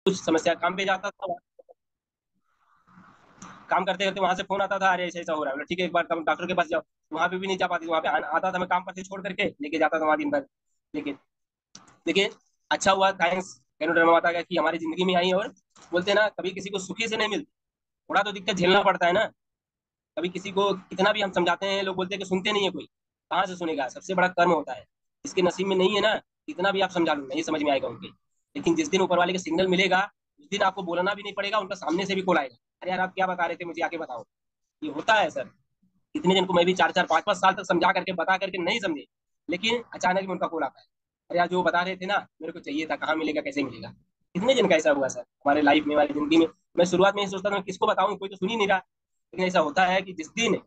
कुछ समस्या, काम पे जाता था, काम करते करते वहां से फोन आता था, अरे ऐसा ऐसा हो रहा है, बोला, ठीक है एक बार डॉक्टर के पास जाओ। वहां पे भी नहीं जा पाती थी, वहां पे आता था, मैं काम पर से छोड़ करके लेके जाता था वहां दिन भर। लेकिन देखिए, अच्छा हुआ, थैंक्स कैनोडर्मा माता का कि हमारी जिंदगी में आई। और बोलते हैं ना, कभी किसी को सुखी से नहीं मिलती, थोड़ा तो दिक्कत झेलना पड़ता है ना। कभी किसी को कितना भी हम समझाते हैं, लोग बोलते हैं कि सुनते नहीं है कोई। कहाँ से सुनेगा, सबसे बड़ा कर्म होता है। इसके नसीब में नहीं है ना, कितना भी आप समझा लो नहीं समझ में आएगा उनके। लेकिन जिस दिन ऊपर वाले का सिग्नल मिलेगा, उस दिन आपको बोलना भी नहीं पड़ेगा, उनका सामने से भी कॉल आएगा, अरे यार आप क्या बता रहे थे, मुझे आके बताओ। ये होता है सर। इतने जन को मैं भी 4 4 5 5 साल तक समझा करके बता करके नहीं समझे, लेकिन अचानक में उनका कॉल आता है, अरे यार जो बता रहे थे ना, मेरे को चाहिए था, कहाँ मिलेगा, कैसे मिलेगा। कितने जन का ऐसा हुआ सर हमारे लाइफ में, हमारी जिंदगी में। मैं शुरुआत में ही सोचता था मैं किसको बताऊं, कोई तो सुन ही नहीं रहा। लेकिन ऐसा होता है कि जिस दिन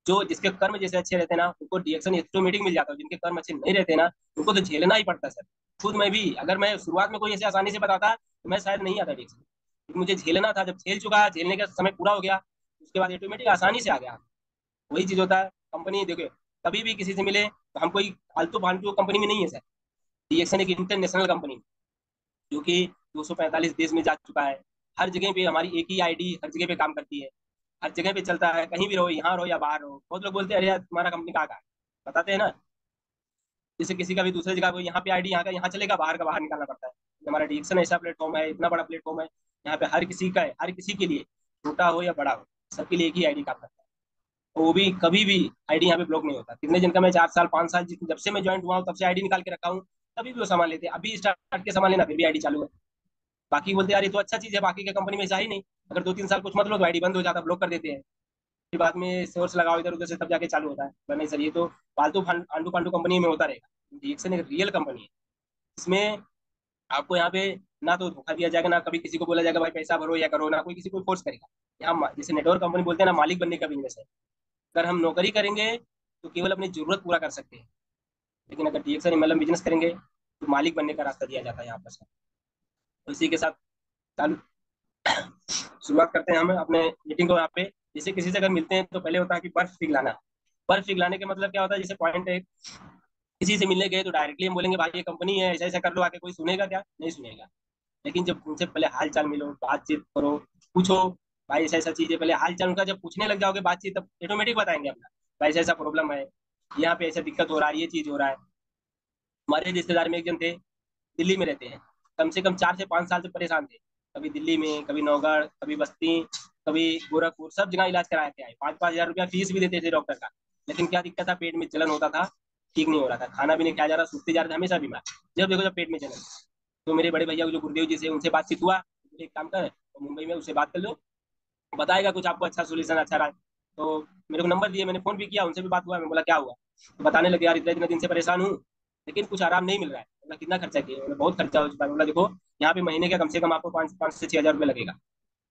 जो जिसके कर्म जैसे अच्छे रहते हैं ना, उनको रिएक्शन ऑटोमेटिक मिल जाता है, जिनके कर्म अच्छे नहीं रहते ना, उनको तो झेलना ही पड़ता है सर। खुद मैं भी, अगर मैं शुरुआत में कोई ऐसे आसानी से बताता तो मैं शायद नहीं आता रिएक्शन, क्योंकि मुझे झेलना था। जब झेल चुका, झेलने का समय पूरा हो गया, उसके बाद ऑटोमेटिक आसानी से आ गया। वही चीज होता है। कंपनी देखो, कभी भी किसी से मिले तो हम कोई फालतू फालतू कंपनी में नहीं है सर। डीएक्शन एक इंटरनेशनल कंपनी, जो कि 245 देश में जा चुका है। हर जगह पे हमारी एक ही आईडी हर जगह पे काम करती है, हर जगह पे चलता है, कहीं भी रहो, यहाँ रहो या बाहर रहो। बहुत लोग बोलते हैं, अरे यार तुम्हारा कंपनी कहाँ का है, बताते हैं ना। जैसे किसी का भी दूसरे जगह को, यहाँ पे आईडी यहाँ का यहाँ चलेगा, बाहर का बाहर निकालना पड़ता है। हमारा डीएक्शन ऐसा प्लेटफॉर्म है, इतना बड़ा प्लेटफॉर्म है, यहाँ पे हर किसी का है, हर किसी के लिए, छोटा हो या बड़ा हो, सबके लिए एक ही आईडी काम करता है। वो भी कभी भी आईडी यहाँ पे ब्लॉक नहीं होता। कितने जिनका मैं 4 साल 5 साल, जब से मैं ज्वाइन हुआ हूँ तब से आईडी निकाल के रखा हूँ। तभी भी वो सामान लेते हैं, अभी स्टार्ट के सामान लेना फिर भी आईडी चालू है। बाकी बोलते हैं यार ये तो अच्छा चीज है, बाकी के कंपनी में ऐसा ही नहीं, अगर 2 3 साल कुछ मत लो तो आईडी बंद हो जाता, ब्लॉक कर देते हैं। फिर बाद में सोर्स लगाओ इधर उधर से, तब जाके चालू होता है। पर नहीं सर, ये तो फालतू आंडू पांडू कंपनी में होता रहेगा। डीएक्सन एक रियल कंपनी है। इसमें आपको यहाँ पे ना तो धोखा दिया जाएगा, ना कभी किसी को बोला जाएगा भाई पैसा भरो या करो, ना कोई किसी को फोर्स करेगा। यहाँ जैसे नेटवर्क कंपनी बोलते हैं ना, मालिक बनने का बिजनेस है। अगर हम नौकरी करेंगे तो केवल अपनी जरूरत पूरा कर सकते हैं, लेकिन अगर डीएक्सन एमएलएम बिजनेस करेंगे तो मालिक बनने का रास्ता दिया जाता है यहाँ पर सर। तो इसी के साथ चालू शुरुआत करते हैं हम अपने मीटिंग को यहाँ पे। जैसे किसी से अगर मिलते हैं तो पहले होता है कि बर्फ पिघलाना। बर्फ पिघलाने का मतलब क्या होता है, जैसे पॉइंट है, किसी से मिलने गए तो डायरेक्टली हम बोलेंगे भाई ये कंपनी है, ऐसा ऐसा कर लो, आके कोई सुनेगा क्या, नहीं सुनेगा। लेकिन जब उनसे पहले हाल चाल मिलो, बातचीत करो, पूछो, भाई ऐसा ऐसा चीज है, पहले हाल चाल उनका जब पूछने लग जाओगे बातचीत, तब ऑटोमेटिक बताएंगे अपना, भाई ऐसा ऐसा प्रॉब्लम है, यहाँ पे ऐसा दिक्कत हो रहा है, ये चीज हो रहा है। हमारे रिश्तेदार में एक जन थे, दिल्ली में रहते हैं, कम से कम 4 से 5 साल से परेशान थे। कभी दिल्ली में, कभी नौगढ़, कभी बस्ती, कभी गोरखपुर, सब जगह इलाज कराया के आए, 5 5 हजार रुपया फीस भी देते थे डॉक्टर का। लेकिन क्या दिक्कत था, पेट में जलन होता था, ठीक नहीं हो रहा था, खाना भी नहीं खाया जा रहा, सूखते जा रहे थे, हमेशा बीमार। जब देखो जब पेट में जलन। तो मेरे बड़े भैया जो गुरुदेव जी से, उनसे बातचीत हुआ, बोले, एक काम कर, तो मुंबई में उससे बात कर लो, बताएगा कुछ आपको अच्छा सोल्यूशन, अच्छा रहा। तो मेरे को नंबर दिए, मैंने फोन भी किया, उनसे भी बात हुआ, मैं बोला क्या हुआ, तो बताने लगे, यार इतने इतने दिन से परेशान हूँ, लेकिन कुछ आराम नहीं मिल रहा है। बोला कितना खर्चा किया, बोला बहुत खर्चा हो चुका है। बोला देखो, यहाँ पे महीने का कम से कम आपको 5 5 से 6 हजार रुपये लगेगा।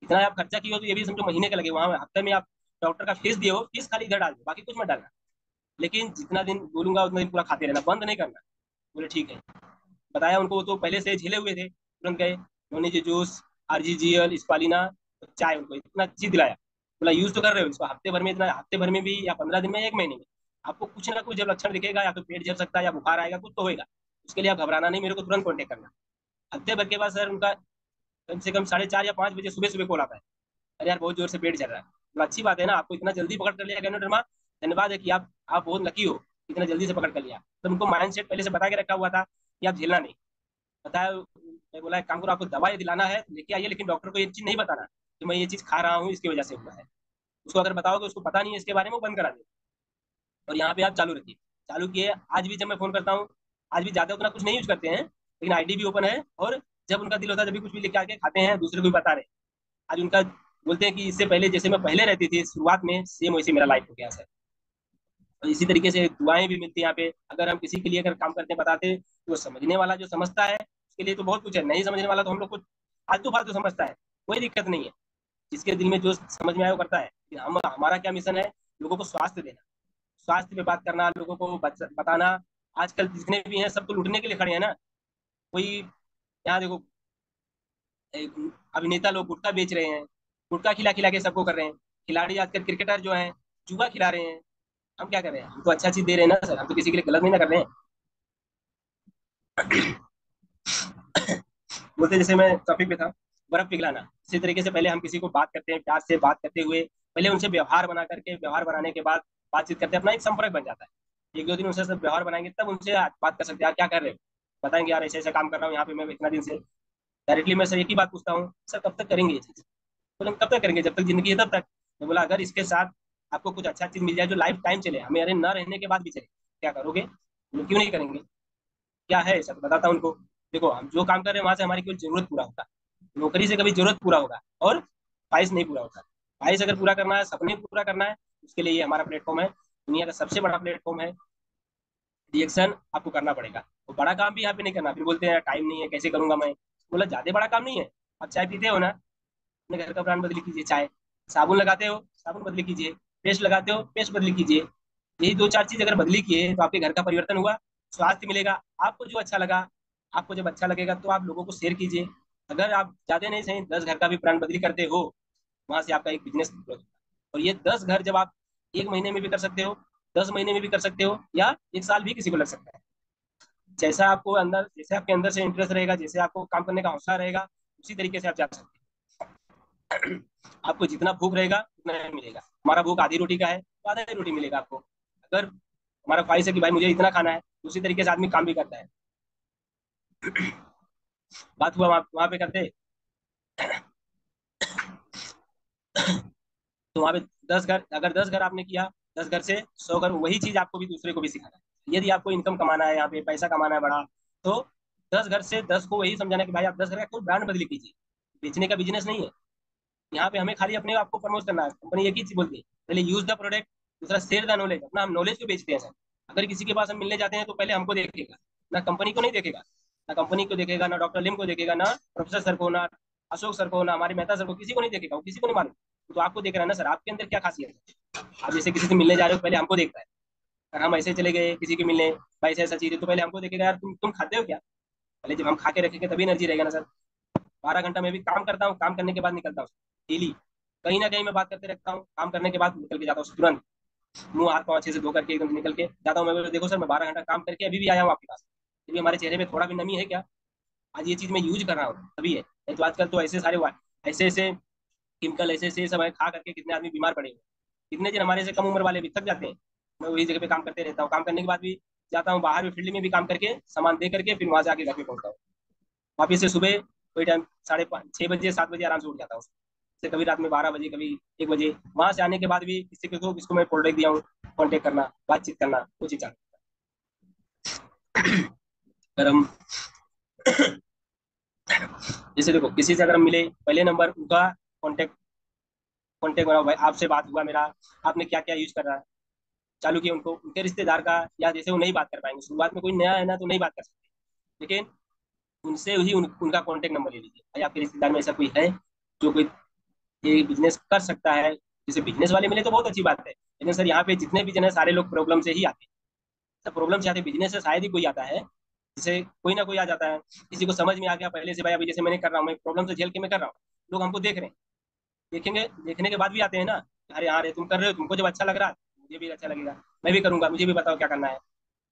इतना आप खर्चा किए हो तो ये भी समझो महीने का लगे, वहाँ हफ्ते में आप डॉक्टर का फीस दिए हो, फीस खाली इधर डाल दो, बाकी कुछ मत डालना। लेकिन जितना दिन बोलूंगा उतना दिन पूरा खाते रहना, बंद नहीं करना। बोले ठीक है। बताया उनको, वो तो पहले से झेले हुए थे, तुरंत गए, उन्होंने जो जूस, आरजीजीएल, स्पालिना, चाय, उनको इतना चीज दिलाया। बोला यूज तो कर रहे हो इसको, हफ्ते भर में इतना, हफ्ते भर में भी या 15 दिन में या एक महीने में आपको कुछ ना कुछ जब लक्षण दिखेगा, या तो पेट जल सकता है या बुखार आएगा, कुछ तो होएगा। उसके लिए आप घबराना नहीं, मेरे को तुरंत कॉन्टेक्ट करना। हफ्ते भर के बाद सर उनका कम से कम 4:30 या 5 बजे सुबह सुबह कॉल आता है, अरे यार बहुत जोर से पेट चल रहा है। बोला अच्छी बात है ना, आपको इतना जल्दी पकड़ कर लिया गैनोडर्मा, धन्यवाद है कि आप बहुत लकी हो, इतना जल्दी से पकड़ कर लिया। तो उनको माइंड सेट पहले से बता के रखा हुआ था कि आप झेलना नहीं। बताया, मैं बोला एक काम करो, आपको दवाई दिलाना है तो लेके आइए, लेकिन डॉक्टर को ये चीज नहीं बताना कि मैं ये चीज खा रहा हूँ इसकी वजह से हुआ है। उसको अगर बताओगे, उसको पता नहीं है इसके बारे में, वो बंद करा दे। और यहाँ पे आप चालू रखिए। चालू किए, आज भी जब मैं फोन करता हूँ, आज भी ज्यादा उतना कुछ नहीं यूज करते हैं, लेकिन आईडी भी ओपन है, और जब उनका दिल होता है जब भी कुछ भी लेके आके खाते हैं, दूसरे को भी बता रहे हैं। आज उनका बोलते हैं कि इससे पहले जैसे मैं पहले रहती थी शुरुआत में, सेम वैसे मेरा लाइफ हो गया सर। और इसी तरीके से दुआएं भी मिलती हैं यहाँ पे। अगर हम किसी के लिए अगर काम करते बताते, तो समझने वाला जो समझता है उसके लिए तो बहुत कुछ है, नहीं समझने वाला तो हम लोग को फालतू फालतू समझता है, कोई दिक्कत नहीं है। जिसके दिल में जो समझ में आए वो करता है। हम हमारा क्या मिशन है, लोगों को स्वास्थ्य देना, स्वास्थ्य पे बात करना, लोगों को बताना। आजकल जितने भी हैं सब तो लूटने के लिए खड़े हैं ना। कोई यहाँ देखो, अभिनेता लोग गुटखा बेच रहे हैं, गुटखा खिला खिला के सबको कर रहे हैं। खिलाड़ी आजकल क्रिकेटर जो हैं जुआ खिला रहे हैं। हम क्या कर रहे हैं, हम तो अच्छा चीज दे रहे हैं ना सर, हम तो किसी के लिए गलत नहीं ना कर रहे हैं। बोलते जैसे मैं टॉपिक पे था, बर्फ पिघलाना। इसी तरीके से पहले हम किसी को बात करते हैं, प्यार से बात करते हुए पहले उनसे व्यवहार बना करके, व्यवहार बनाने के बाद बातचीत करते हैं, अपना एक संपर्क बन जाता है। एक दो दिन उनसे सब व्यवहार बनाएंगे तब उनसे बात कर सकते हैं, यार क्या कर रहे हो, बताएंगे यार ऐसे ऐसे काम कर रहा हूँ यहाँ पे मैं इतना दिन से। डायरेक्टली मैं सर एक ही बात पूछता हूँ, सर कब तक करेंगे ये चीज? बोले कब तक करेंगे, जब तक जिंदगी है तब तक। मैं बोला अगर इसके साथ आपको कुछ अच्छा चीज मिल जाए जो लाइफ टाइम चले, हमें अरे न रहने के बाद भी चले, क्या करोगे? बोले, क्यों नहीं करेंगे, क्या है ऐसा, तो बताता हूँ उनको। देखो हम जो काम कर रहे हैं वहां से हमारी केवल जरूरत पूरा होगा, नौकरी से कभी जरूरत पूरा होगा और ख्वाहिश नहीं पूरा होता। ख्वाहिश अगर पूरा करना है, सपने पूरा करना है, उसके लिए ये हमारा प्लेटफॉर्म है, दुनिया का सबसे बड़ा प्लेटफॉर्म है। रिएक्शन आपको करना पड़ेगा, तो बड़ा काम भी यहाँ पे नहीं करना। फिर बोलते हैं टाइम नहीं है कैसे करूंगा मैं। बोला ज्यादा बड़ा काम नहीं है, आप चाय पीते हो ना, अपने घर का ब्रांड बदली कीजिए चाय। साबुन लगाते हो, साबुन बदली कीजिए। पेस्ट लगाते हो, पेस्ट बदली कीजिए। यही दो चार चीज अगर बदली किए तो आपके घर का परिवर्तन हुआ, स्वास्थ्य मिलेगा। आपको जो अच्छा लगा, आपको जब अच्छा लगेगा तो आप लोगों को शेयर कीजिए। अगर आप ज्यादा नहीं सही 10 घर का भी ब्रांड बदली करते हो, वहां से आपका एक बिजनेस ग्रोथ होगा। और ये 10 घर जब आप एक महीने में भी कर सकते हो, 10 महीने में भी कर सकते हो, या एक साल भी किसी को लग सकता है। जैसा आपको अंदर, जैसे आपके अंदर से इंटरेस्ट रहेगा, जैसे आपको काम करने का हौसला रहेगा, उसी तरीके से आप जा सकते हैं। आपको जितना भूख रहेगा उतना ही मिलेगा। हमारा भूख आधी रोटी का है तो आधा ही रोटी मिलेगा आपको। अगर हमारा ख्वाहिश है कि भाई मुझे इतना खाना है, तो उसी तरीके से आदमी काम भी करता है। बात हुआ वहां पे करते, तो वहां पे 10 घर, अगर 10 घर आपने किया, 10 घर से 100 घर, वही चीज आपको भी दूसरे को भी सिखाना है। यदि आपको इनकम कमाना है, यहाँ पे पैसा कमाना है बड़ा, तो 10 घर से 10 को वही समझाना कि भाई आप 10 घर का कोई ब्रांड बदली कीजिए। बेचने का बिजनेस नहीं है यहाँ पे, हमें खाली अपने आप को प्रमोट करना है। कंपनी एक ही चीज बोलती है, पहले यूज द प्रोडक्ट, दूसरा शेयर द नॉलेज। अपना हम नॉलेज को बेचते हैं सर। अगर किसी के पास हम मिलने जाते हैं तो पहले हमको देखेगा, ना कंपनी को नहीं देखेगा। ना कंपनी को देखेगा, ना डॉक्टर लिम को देखेगा, ना प्रोफेसर सर को, ना अशोक सर को, ना हमारे मेहता सर को, किसी को नहीं देखेगा, वो किसी को नहीं मालूम। तो आपको देख रहा है ना सर, आपके अंदर क्या खासियत है। आप जैसे किसी से मिलने जा रहे हो, पहले हमको देखता है। अगर हम ऐसे चले गए किसी के मिलने, भाई ऐसा चीज है, तो पहले हमको देखेगा, यार तुम खाते हो क्या। पहले जब हम खा के रखेंगे तभी एनर्जी रहेगा ना सर। 12 घंटा मैं भी काम करता हूँ, काम करने के बाद निकलता हूँ डेली। कहीं ना कहीं मैं बात करते रहता हूँ, काम करने के बाद निकल के जाता हूँ तुरंत। मुंह हाथ पाँव अच्छे से धो करके एकदम निकल के जाता हूँ। मैं बोला, देखो सर मैं 12 घंटा काम करके अभी भी आया हूँ आपके पास, अभी हमारे चेहरे पे थोड़ा भी नमी है क्या? आज ये चीज मैं यूज कर रहा हूँ तभी है, नहीं तो आजकल तो ऐसे सारे ऐसे ऐसे केमिकल, ऐसे ऐसे सब है, खा करके कितने आदमी बीमार पड़े हुए। कितने जन हमारे से कम उम्र वाले भी थक जाते हैं। मैं वही जगह पे काम करते रहता हूँ, काम करने के बाद भी जाता हूँ बाहर भी, फील्ड में भी काम करके सामान दे करके फिर वहां से आके घर पे पहुंचता हूँ। वापिस से सुबह वही टाइम 5:30 6 बजे 7 बजे आराम से उठ जाता हूँ। से कभी रात में 12 बजे, कभी 1 बजे। वहां से आने के बाद भी किसी को किसको मैं प्रोडक्ट दिया हूँ, कॉन्टेक्ट करना, बातचीत करना, वो चीज चालू। अगर हम जैसे देखो किसी से अगर हम मिले, पहले नंबर उनका कॉन्टेक्ट कॉन्टेक्ट बनाओ, भाई आपसे बात हुआ मेरा, आपने क्या क्या यूज कर रहा है, चालू किया उनको। उनके रिश्तेदार का, या जैसे वो नहीं बात कर पाएंगे शुरुआत में, कोई नया है ना तो नहीं बात कर सकते, लेकिन उनसे ही उनका कॉन्टेक्ट नंबर ले लीजिए। भाई आपके रिश्तेदार में ऐसा कोई है जो कोई ये बिजनेस कर सकता है। जैसे बिजनेस वाले मिले तो बहुत अच्छी बात है, लेकिन सर यहाँ पे जितने भी जन है सारे लोग प्रॉब्लम से ही आते हैं। सब प्रॉब्लम से आते हैं, बिजनेस से शायद ही कोई आता है, जैसे कोई ना कोई आ जाता है। किसी को समझ में आ गया पहले से, भाई अभी जैसे मैंने कर रहा हूँ, मैं प्रॉब्लम से झेल के मैं कर रहा हूँ, लोग हमको देख रहे हैं, देखेंगे, देखने के बाद भी आते हैं ना। अरे हाँ रे तुम कर रहे हो, तुमको जब अच्छा लग रहा है मुझे भी अच्छा लगेगा, मैं भी करूंगा, मुझे भी बताओ क्या करना है।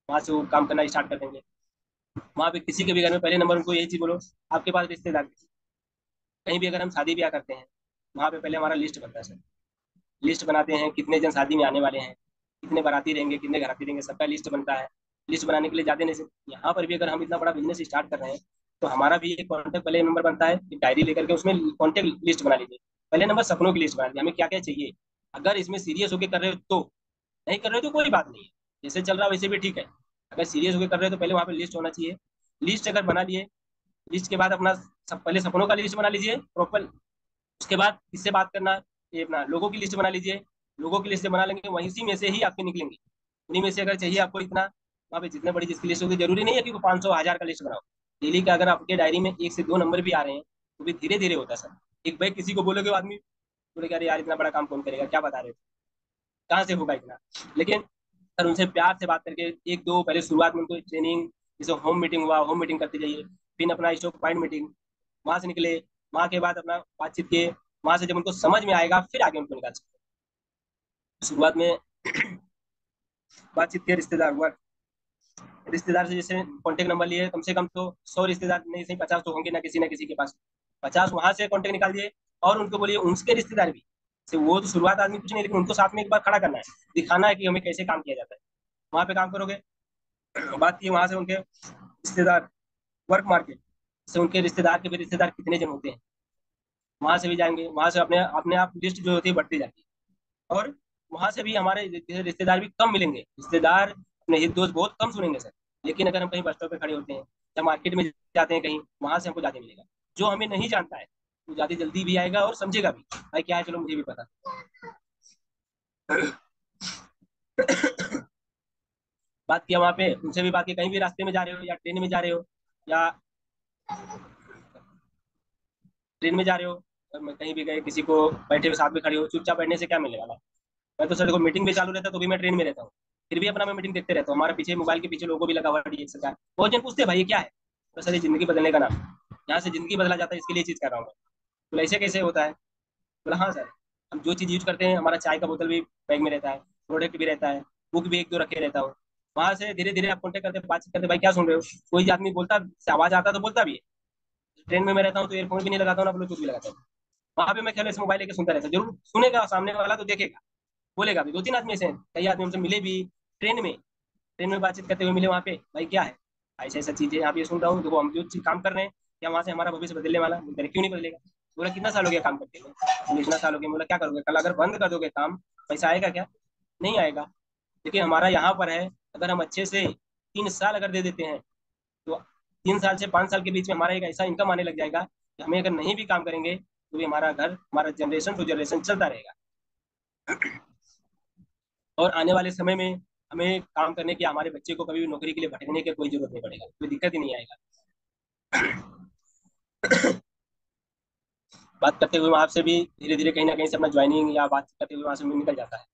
वहां से वो काम करना स्टार्ट कर देंगे। वहां पे किसी के भी घर में पहले नंबर उनको यही चीज बोलो, आपके पास रिश्तेदार, कहीं भी अगर हम शादी ब्याह करते हैं, वहां पे पहले हमारा लिस्ट बनता है सर। लिस्ट बनाते हैं कितने जन शादी में आने वाले हैं, कितने बाराती रहेंगे, कितने घराती रहेंगे, सबका लिस्ट बनता है। लिस्ट बनाने के लिए जाते नहीं से, यहाँ पर भी अगर हम इतना बड़ा बिजनेस स्टार्ट कर रहे हैं, तो हमारा भी एक कॉन्टेक्ट पहले नंबर बनता है, एक डायरी लेकर के उसमें कॉन्टेक्ट लिस्ट बना लीजिए। पहले नंबर सपनों की लिस्ट बना लीजिए, हमें क्या क्या चाहिए। अगर इसमें सीरियस होकर कर रहे हो तो, नहीं कर रहे हो तो कोई बात नहीं है, जैसे चल रहा है वैसे भी ठीक है। अगर सीरियस होकर कर रहे हो तो पहले वहाँ पे लिस्ट होना चाहिए। लिस्ट अगर बना लिए, लिस्ट के बाद अपना पहले सपनों का लिस्ट बना लीजिए प्रॉपर। उसके बाद किससे बात करना, ये अपना लोगों की लिस्ट बना लीजिए। लोगों की लिस्ट बना लेंगे, वहीं उसी में से ही आपके निकलेंगे। उन्हीं में से अगर चाहिए आपको इतना, वहाँ पे जितने बड़ी जिसकी लिस्ट होगी, जरूरी नहीं है कि 500 1000 का लिस्ट बनाओ। डेली का अगर आपके डायरी में 1 से 2 नंबर भी आ रहे हैं, तो भी धीरे धीरे होता है सर। एक भाई किसी को बोलोगे, वो आदमी बोलेगा अरे यार इतना बड़ा काम कौन करेगा, क्या बता रहे हो, कहाँ से होगा इतना। लेकिन अगर उनसे प्यार से बात करके, एक दो पहले शुरुआत में उनको ट्रेनिंग, जैसे होम मीटिंग हुआ, होम मीटिंग करते जाइए। फिर अपना स्टॉक पॉइंट मीटिंग, वहां से निकले, वहां के बाद अपना बातचीत किए। वहां से जब उनको समझ में आएगा फिर आगे उनको निकाल सकते हैं। शुरुआत में बातचीत के रिश्तेदार हुआ, रिश्तेदार से जैसे कॉन्टेक्ट नंबर लिए, कम से कम तो 100 रिश्तेदार नहीं सही 50 तो होंगे ना किसी के पास। 50 वहां से कॉन्टेक्ट निकाल दिए, और उनको बोलिए उनके रिश्तेदार भी। से वो तो शुरुआत आदमी कुछ नहीं, लेकिन उनको साथ में एक बार खड़ा करना है, दिखाना है कि हमें कैसे काम किया जाता है। वहां पे काम करोगे, बात की वहां से उनके रिश्तेदार, वर्क मार्केट से उनके रिश्तेदार के भी रिश्तेदार कितने जन होते हैं, वहां से भी जाएंगे, वहां से अपने अपने आप लिस्ट जो होती है बढ़ती जाती है। और वहां से भी हमारे रिश्तेदार भी कम मिलेंगे, रिश्तेदार अपने हित दोस्त बहुत कम सुनेंगे सर। लेकिन अगर हम कहीं बस स्टॉप पे खड़े होते हैं या मार्केट में जाते हैं कहीं, वहां से हमको ज्यादा मिलेगा। जो हमें नहीं जानता है वो ज्यादा जल्दी भी आएगा और समझेगा भी, भाई क्या है, चलो मुझे भी पता। बात किया वहां पे उनसे भी, बात की कहीं भी रास्ते में जा रहे हो या ट्रेन में जा रहे हो, या ट्रेन में जा रहे हो, और मैं कहीं भी गए किसी को बैठे हुए साथ में खड़े हो, चुपचाप बैठने से क्या मिलेगा। मैं तो सर देखो मीटिंग भी चालू रहता है तो भी मैं ट्रेन में रहता हूँ, फिर भी अपना मैं मीटिंग देखते रहता हूँ, हमारे पीछे मोबाइल के पीछे लोगो भी लगा हुआ है DX का। बहुत जन पूछते हैं भाई ये क्या है, तो सर ये जिंदगी बदलने का नाम है। यहाँ से जिंदगी बदला जाता है, इसके लिए चीज कर रहा हूँ मैं। बोला ऐसे कैसे होता है, बोला हाँ सर, हम जो चीज यूज करते हैं, हमारा चाय का बोतल भी बैग में रहता है, प्रोडक्ट भी रहता है, बुक भी एक दो रखे रहता हूँ। वहां से धीरे धीरे आप कॉन्टेक्ट करते बातचीत करते, भाई क्या सुन रहे हो, कोई आदमी बोलता से आवाज आता तो बोलता भी है। ट्रेन में मैं रहता हूँ तो ईयरफोन भी नहीं लगाता हूँ ना ब्लूटूथ भी लगाता हूँ। वहां पे मैं ख्याल से मोबाइल लेके सुनता रहता, जरूर सुनेगा सामने वाला तो देखेगा, बोलेगा भी। दो तीन आदमी ऐसे हैं, कई आदमी हमसे मिले भी ट्रेन में, ट्रेन में बातचीत करते हुए मिले वहाँ पे, भाई क्या है, ऐसा ऐसा चीज है आप ये सुन रहा हूँ, देखो हम जो चीज काम कर रहे हैं, क्या वहां से हमारा भविष्य बदलने वाला है? क्यों नहीं बदलेगा। बोला कितना साल हो गया काम करते हुए, बोले इतना साल हो गया। बोला क्या करोगे, कल अगर बंद कर दोगे काम, पैसा आएगा क्या, नहीं आएगा। लेकिन हमारा यहाँ पर है, अगर हम अच्छे से 3 साल अगर दे देते हैं, तो 3 साल से 5 साल के बीच में हमारा एक ऐसा इनकम आने लग जाएगा कि हमें अगर नहीं भी काम करेंगे तो भी हमारा घर, हमारा जनरेशन टू जनरेशन चलता रहेगा। और आने वाले समय में हमें काम करने की, हमारे बच्चे को कभी भी नौकरी के लिए भटकने की कोई जरूरत नहीं पड़ेगा, कोई दिक्कत ही नहीं आएगा। बात करते हुए वहां से भी धीरे धीरे कहीं ना कहीं से अपना ज्वाइनिंग या बात करते हुए वहां से निकल जाता है।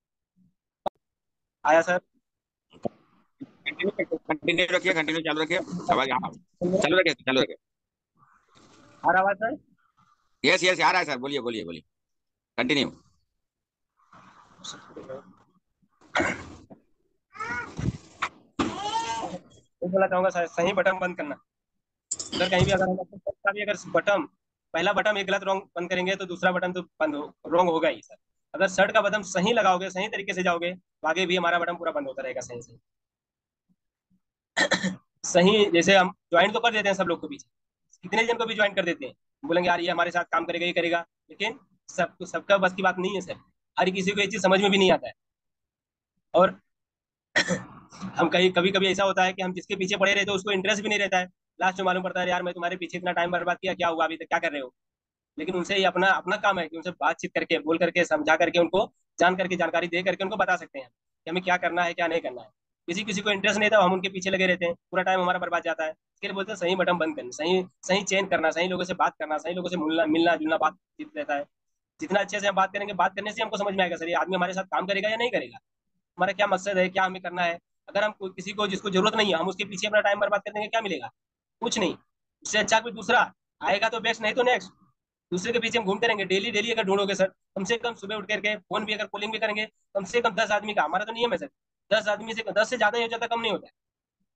आया सर। कंटिन्यू रखिए, कंटिन्यू चालू रखिए। आवाज यहाँ चालू रखिए, चालू रखिए। आ रहा आवाज सर। यस यस आ रहा है सर, बोलिए बोलिए बोलिए, कंटिन्यू। मैं बोलना चाहूंगा सर, सही बटन बंद करना। अगर कहीं भी अगर हम का भी अगर बटन, पहला बटन एक गलत रॉन्ग बंद करेंगे तो दूसरा बटन तो बंद रॉन्ग होगा ही सर। अगर शर्ट का बटन सही लगाओगे, सही तरीके से जाओगे, तो आगे भी हमारा बटन पूरा बंद होता रहेगा सही से। सही जैसे हम ज्वाइन तो कर देते हैं सब लोग को पीछे, कितने जन को भी ज्वाइन कर देते हैं, बोलेंगे यार ये हमारे साथ काम करेगा, ये करेगा, लेकिन सबका बस की बात नहीं है सर। हर किसी को ये चीज समझ में भी नहीं आता है। और हम कहीं कभी कभी ऐसा होता है कि हम जिसके पीछे पड़े रहते हैं उसको इंटरेस्ट भी नहीं रहता है, लास्ट में मालूम पड़ता है यार मैं तुम्हारे पीछे इतना टाइम बर्बाद किया, क्या हुआ अभी तक क्या कर रहे हो। लेकिन उनसे ये अपना अपना काम है कि उनसे बातचीत करके, बोल करके, समझा करके, उनको जान करके, जानकारी दे करके उनको बता सकते हैं कि हमें क्या करना है क्या नहीं करना है। किसी किसी को इंटरेस्ट नहीं था, हम उनके पीछे लगे रहते हैं, पूरा टाइम हमारा बर्बाद जाता है। इसके लिए बोलते हैं सही बटन बंद करना, सही सही चेंज करना, सही लोगों से बात करना, सही लोगों से मिलना मिलना जुलना, बातचीत रहता है। जितना अच्छे से हम बात करेंगे, बात करने से हमको समझ में आएगा सर ये आदमी हमारे साथ काम करेगा या नहीं करेगा, हमारा क्या मकसद है, क्या हमें करना है। अगर हम किसी को जिसको जरूरत नहीं है, हम उसके पीछे अपना टाइम बर्बाद कर देंगे, क्या मिलेगा, कुछ नहीं। उससे अच्छा कोई दूसरा आएगा तो बेस्ट, नहीं तो नेक्स्ट। दूसरे के पीछे हम घूमते रहेंगे, डेली डेली अगर ढूंढोगे सर, कम से कम सुबह उठ करके फोन भी अगर कॉलिंग भी करेंगे, कम से कम 10 आदमी का, हमारा तो नियम है सर, 10 आदमी से 10 से ज्यादा नहीं हो जाता, कम नहीं होता है।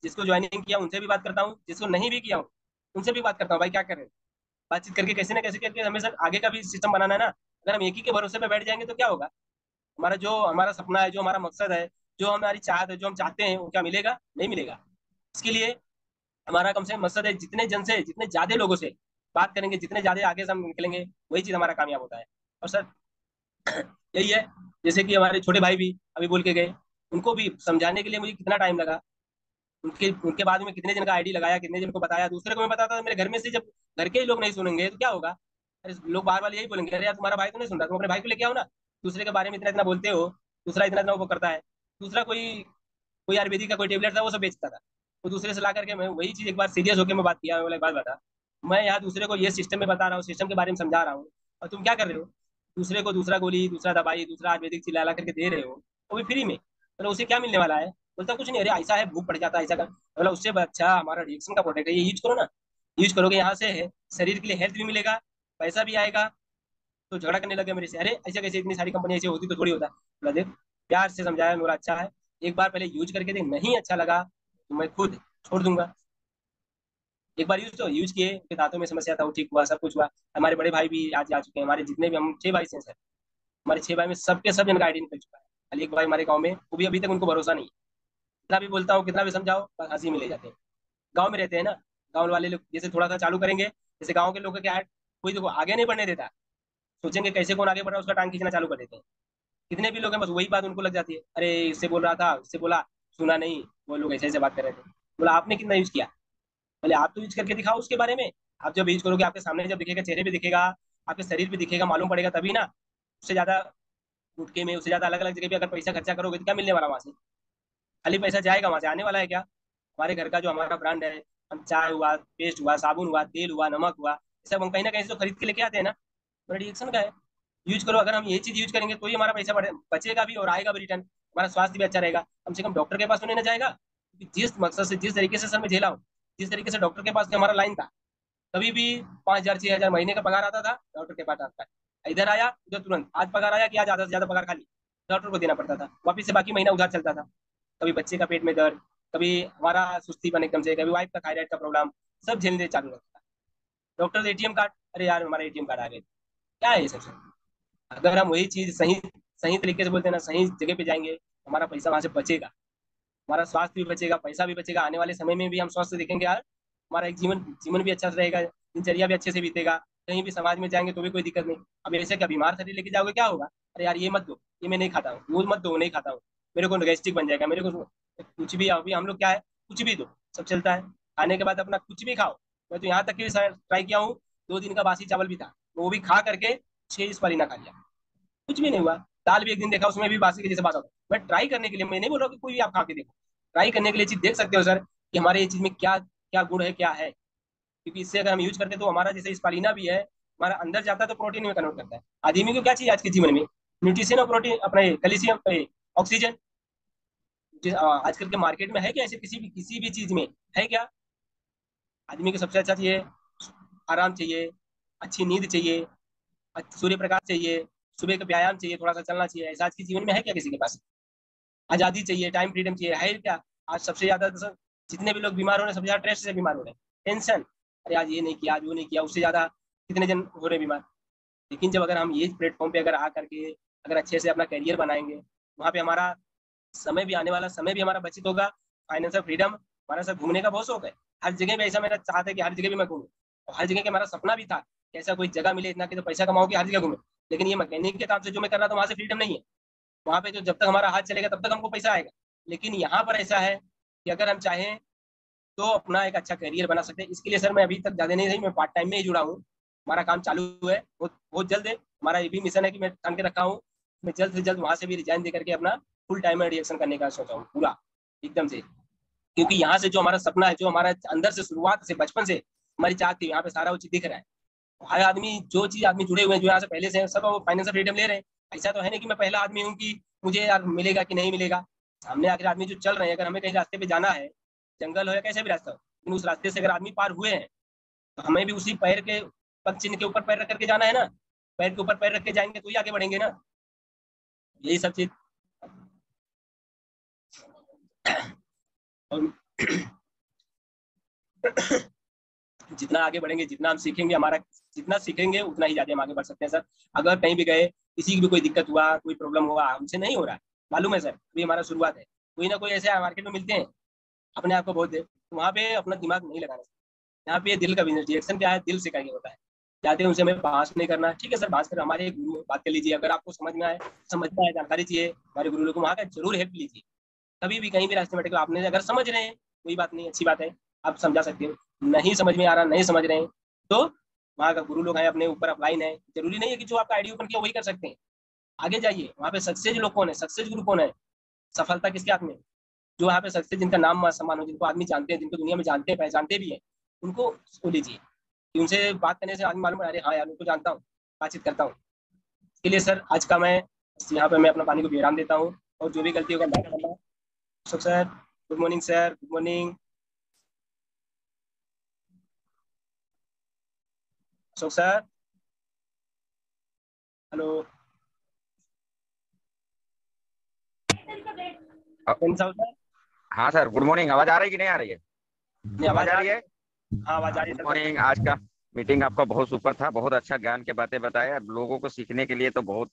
जिसको ज्वाइनिंग किया उनसे भी बात करता हूँ, जिसको नहीं भी किया हूँ उनसे भी बात करता हूँ, भाई क्या करें। बातचीत करके कैसे ना कैसे करके हमें सर आगे का भी सिस्टम बनाना है ना। अगर हम एक ही के भरोसे पे बैठ जाएंगे तो क्या होगा, हमारा जो हमारा सपना है, जो हमारा मकसद है, जो हमारी चाहत है, जो हम चाहते हैं, वो क्या मिलेगा, नहीं मिलेगा। इसके लिए हमारा कम से कम मकसद है, जितने जन से, जितने ज्यादा लोगों से बात करेंगे, जितने ज्यादा आगे से हम निकलेंगे, वही चीज हमारा कामयाब होता है। और सर यही है, जैसे कि हमारे छोटे भाई भी अभी बोल के गए, उनको भी समझाने के लिए मुझे कितना टाइम लगा। उनके उनके बाद में कितने जन का आईडी लगाया, कितने जन को बताया, दूसरे को मैं बताता था मेरे घर में से, जब घर के ही लोग नहीं सुनेंगे तो क्या होगा। अरे लोग बार बार यही बोलेंगे, अरे यार तुम्हारा भाई तो नहीं सुन रहा, तुम अपने भाई को लेके आओ ना। दूसरे के बारे में इतना इतना बोलते हो, दूसरा इतना इतना वो करता है। दूसरा कोई कोई आयुर्वेदिक का कोई टेबलेट था वो सब बेचता था, वो दूसरे से ला करके, मैं वही चीज एक बार सीरियस होकर मैं बात किया, मैं बोला एक बात बता, मैं यहाँ दूसरे को ये सिस्टम में बता रहा हूँ, सिस्टम के बारे में समझा रहा हूँ, और तुम क्या कर रहे हो, दूसरे को दूसरा गोली, दूसरा दवाई, दूसरा आयुर्वेदिक चिल्ला ला करके दे रहे हो, वो भी फ्री में, मतलब उसे क्या मिलने वाला है। बोलता कुछ नहीं, अरे ऐसा है भूख पड़ जाता है, ऐसा कर, मतलब उससे अच्छा हमारा रिएक्शन का प्रोडक्ट है, ये यूज करो ना। यूज करोगे यहाँ से है, शरीर के लिए हेल्थ भी मिलेगा, पैसा भी आएगा। तो झगड़ा करने लगे मेरे से, अरे ऐसे कैसे, इतनी सारी कंपनी ऐसी होती तो थोड़ी होता। बोला देख, प्यार से समझाया, मेरा अच्छा है, एक बार पहले यूज करके देख, नहीं अच्छा लगा तो मैं खुद छोड़ दूंगा। एक बार यूज किए, फिर दांतों में समस्या था, वो ठीक हुआ, सब कुछ हुआ। हमारे बड़े भाई भी आज आ चुके हैं, हमारे जितने भी, हम 6 भाई हैं सर। हमारे 6 भाई में सबके सब जन का आईडी निकल चुका है। खाली एक भाई हमारे गाँव में, वो भी अभी तक उनको भरोसा नहीं है। कितना भी बोलता हूँ, कितना भी समझाओ, बस हंसी में ले जाते हैं। गाँव में रहते हैं ना, गाँव वाले लोग जैसे थोड़ा सा चालू करेंगे, जैसे गाँव के लोग का क्या है, कोई देखो आगे नहीं बढ़ने देता। सोचेंगे कैसे कौन आगे बढ़ रहा है, उसका टांग खींचना चालू कर देते हैं। कितने भी लोग हैं, बस वही बात उनको लग जाती है, अरे इससे बोल रहा था, इससे बोला, सुना नहीं, वो लोग ऐसे ऐसे बात कर रहे थे। बोला आपने कितना यूज किया? पहले आप तो यूज करके दिखाओ उसके बारे में। आप जब यूज करोगे, आपके सामने जब दिखेगा, चेहरे पे दिखेगा, आपके शरीर पे दिखेगा, मालूम पड़ेगा तभी ना। उससे ज्यादा गुटके में, उससे ज्यादा अलग अलग जगह पे अगर पैसा खर्चा करोगे तो क्या मिलने वाला वहां से? खाली पैसा जाएगा, वहां से आने वाला है क्या? हमारे घर का जो हमारा ब्रांड है, हम चाय हुआ, पेस्ट हुआ, साबुन हुआ, तेल हुआ, नमक हुआ, ये सब हम कहीं ना कहीं से तो खरीद के लेके आते हैं ना। बड़ा रिएक्शन का है। यूज करो, अगर हम ये चीज यूज करेंगे तो ही हमारा पैसा बचेगा भी और आएगा भी रिटर्न। हमारा स्वास्थ्य भी अच्छा रहेगा, कम से कम डॉक्टर के पास तो नहीं ना जाएगा। क्योंकि जिस मकसद से, जिस तरीके से सर मैं झेला हूँ, जिस तरीके से डॉक्टर के पास हमारा लाइन था, कभी भी 5,000 6,000 महीने का पगार आता था, डॉक्टर के पास आता है, इधर आया उधर तुरंत, आज पगार आया कि आज आधा से ज्यादा पगार खाली, डॉक्टर को देना पड़ता था, वापिस से बाकी महीना उधार चलता था। कभी बच्चे का पेट में दर्द, कभी हमारा सुस्तीपन एकदम से, कभी वाइफ का थायराइड का प्रॉब्लम, सब झेलने चालू रहता था। डॉक्टर एटीएम कार्ड, अरे यार हमारा एटीएम कार्ड आ गया, क्या है ये सबसे? अगर हम वही चीज सही सही तरीके से बोलते हैं ना, सही जगह पे जाएंगे, हमारा पैसा वहां से बचेगा, हमारा स्वास्थ्य भी बचेगा, पैसा भी बचेगा, आने वाले समय में भी हम स्वस्थ दिखेंगे यार। हमारा एक जीवन जीवन भी अच्छा से रहेगा, दिनचर्या भी अच्छे से बीतेगा। कहीं भी समाज में जाएंगे तो भी कोई दिक्कत नहीं। अब ऐसे क्या बीमार शरीर लेके जाओगे, क्या होगा? अरे यार ये मत दो, ये मैं नहीं खाता हूँ, वो मत दो, वो नहीं खाता हूँ, मेरे को गैस्ट्रिक बन जाएगा, मेरे को कुछ भी। अभी हम लोग क्या है, कुछ भी दो, सब चलता है। खाने के बाद अपना कुछ भी खाओ। मैं तो यहाँ तक कि ट्राई किया हूँ, 2 दिन का बासी चावल भी था, वो भी खा करके 6 स्पारी खा लिया, कुछ भी नहीं हुआ। दाल भी एक दिन देखा, उसमें भी बासी के जैसे बासा होता है। मैं ट्राई करने के लिए, मैं नहीं बोल रहा कि कोई भी आप खा के देखो, ट्राई करने के लिए चीज देख सकते हो सर, कि हमारे ये चीज में क्या क्या गुण है, क्या है। क्योंकि इससे अगर हम यूज करते हैं तो हमारा जैसे स्पालिना भी है, हमारा अंदर जाता है तो प्रोटीन में कन्वर्ट करता है। आदमी को क्या चाहिए आज के जीवन में? न्यूट्रिशन और प्रोटीन, अपने कैल्शियम, ऑक्सीजन। आजकल के मार्केट में है क्या ऐसे? किसी भी चीज में है क्या? आदमी को सबसे अच्छा चाहिए, आराम चाहिए, अच्छी नींद चाहिए, सूर्य प्रकाश चाहिए, सुबह का व्यायाम चाहिए, थोड़ा सा चलना चाहिए। ऐसा आज के जीवन में है क्या किसी के पास? आजादी चाहिए, टाइम फ्रीडम चाहिए, है क्या? आज सबसे ज्यादा तो जितने भी लोग बीमार हो रहे हैं, सबसे ज्यादा स्ट्रेस से बीमार हो रहे हैं, टेंशन। अरे आज ये नहीं किया, आज वो नहीं किया, उससे ज्यादा कितने जन हो रहे हैं बीमार। लेकिन जब अगर हम ये प्लेटफॉर्म पे अगर आ करके अगर अच्छे से अपना करियर बनाएंगे, वहाँ पे हमारा समय भी, आने वाला समय भी हमारा बचित होगा, फाइनेंशियल फ्रीडम, हमारा सब घूमने का बहुत शौक है। हर जगह पे ऐसा मेरा चाहता है कि हर जगह भी मैं घूमूं। और हर जगह का हमारा सपना भी था कि ऐसा कोई जगह मिले इतना कि तो पैसा कमाओ कि हर जगह घूमे। लेकिन ये मैकेनिक के काम से जो मैं कर रहा था, वहां से फ्रीडम नहीं है। वहां पे जो जब तक हमारा हाथ चलेगा तब तक हमको पैसा आएगा। लेकिन यहाँ पर ऐसा है कि अगर हम चाहें तो अपना एक अच्छा करियर बना सकते हैं। इसके लिए सर मैं अभी तक ज्यादा नहीं रही, मैं पार्ट टाइम में ही जुड़ा हूँ। हमारा काम चालू है, बहुत बहुत जल्द है। हमारा ये भी मिशन है कि मैं ठान के रखा हूँ, मैं जल्द से जल्द वहां से भी रिजाइन दे करके अपना फुल टाइम में रिएक्शन करने का सोचा हूँ पूरा, एकदम से। क्योंकि यहाँ से जो हमारा सपना है, जो हमारा अंदर से शुरुआत से, बचपन से हमारी चाहत थी, यहाँ पे सारा वो चीज दिख रहा है। हर आदमी, जो चीज आदमी जुड़े हुए हैं, जो यहाँ से पहले से हैं, सब फाइनेंशियल फ्रीडम ले रहे हैं। ऐसा तो है नहीं कि मैं पहला आदमी हूँ कि मुझे यार मिलेगा कि नहीं मिलेगा। सामने आकर आदमी जो चल रहे हैं, अगर हमें कहीं रास्ते पे जाना है, जंगल हो या कैसे भी रास्ता हो, लेकिन उस रास्ते से अगर आदमी पार हुए हैं, तो हमें भी उसी पैर के पग चिन्ह के ऊपर पैर रख करके जाना है ना। पैर के ऊपर पैर रख के जाएंगे तो ही आगे बढ़ेंगे ना। यही सब चीज। और जितना आगे बढ़ेंगे, जितना हम सीखेंगे, हमारा जितना सीखेंगे उतना ही ज्यादा हम आगे बढ़ सकते हैं सर। अगर कहीं भी गए, किसी की भी कोई दिक्कत हुआ, कोई प्रॉब्लम हुआ, हमसे नहीं हो रहा है, मालूम है सर, अभी हमारा शुरुआत है। कोई ना कोई ऐसे मार्केट में मिलते हैं, अपने आप को बहुत दे, तो वहाँ पे अपना दिमाग नहीं लगाना। यहाँ पे दिल का बिजनेस, रिएक्शन क्या है, दिल से करके होता है। चाहते हैं उनसे हमें बहस नहीं करना, ठीक है सर, बहस कर हमारे गुरु बात कर लीजिए। अगर आपको समझ में आए, समझना है, जानकारी चाहिए, हमारे गुरु लोग को वहाँ का जरूर हेल्प लीजिए। कभी भी कहीं भी रास्ते में टेको, आपने अगर समझ रहे हैं कोई बात नहीं, अच्छी बात है, आप समझा सकते हो। नहीं समझ में आ रहा, नहीं समझ रहे हैं, तो वहाँ का गुरु लोग हैं, अपने ऊपर अपलाइन है। जरूरी नहीं है कि जो आपका आईडी ओपन किया वही कर सकते हैं। आगे जाइए, वहाँ पे सक्सेस लोग कौन है, सक्सेस गुरु कौन है, सफलता किसके हाथ में? जो वहाँ पे सक्सेस, जिनका नाम सम्मान हो, जिनको आदमी जानते हैं, जिनको दुनिया में जानते हैं, पहचानते भी हैं, उनको वो लीजिए। कि उनसे बात करने से आदमी मालूम है, अरे हाँ यार उनको जानता हूँ, बातचीत करता हूँ। इसके लिए सर आज का मैं यहाँ पे मैं अपना पानी को विराम देता हूँ, और जो भी गलती होगा माफ करना। Ashok sir, good morning sir, good morning. Ashok sir, hello. Uh, कौन सा सर? हाँ सर, गुड मॉर्निंग। आवाज आ रही है कि नहीं आ रही है? नहीं, आवाज आ रही है? हाँ, आवाज आ रही गुड है सर। मॉर्निंग। आज का मीटिंग आपका बहुत सुपर था, बहुत अच्छा ज्ञान के बातें बताए। अब लोगों को सीखने के लिए तो बहुत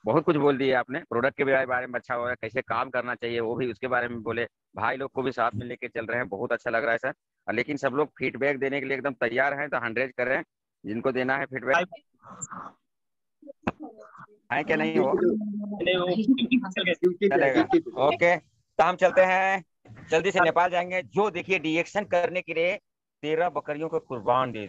बहुत कुछ बोल दिए आपने। प्रोडक्ट के बारे में अच्छा हो रहा है, कैसे काम करना चाहिए वो भी उसके बारे में बोले। भाई लोग को भी साथ में लेके चल रहे हैं, बहुत अच्छा लग रहा है सर। लेकिन सब लोग फीडबैक देने के लिए एकदम तैयार हैं, तो 100 करें जिनको देना है फीडबैक। है क्या नहीं हो? नहीं, वो 50% चलेगा। ओके, तो हम चलते हैं, जल्दी से नेपाल जाएंगे। जो देखिए रिएक्शन करने के लिए 13 बकरियों को कुर्बान दे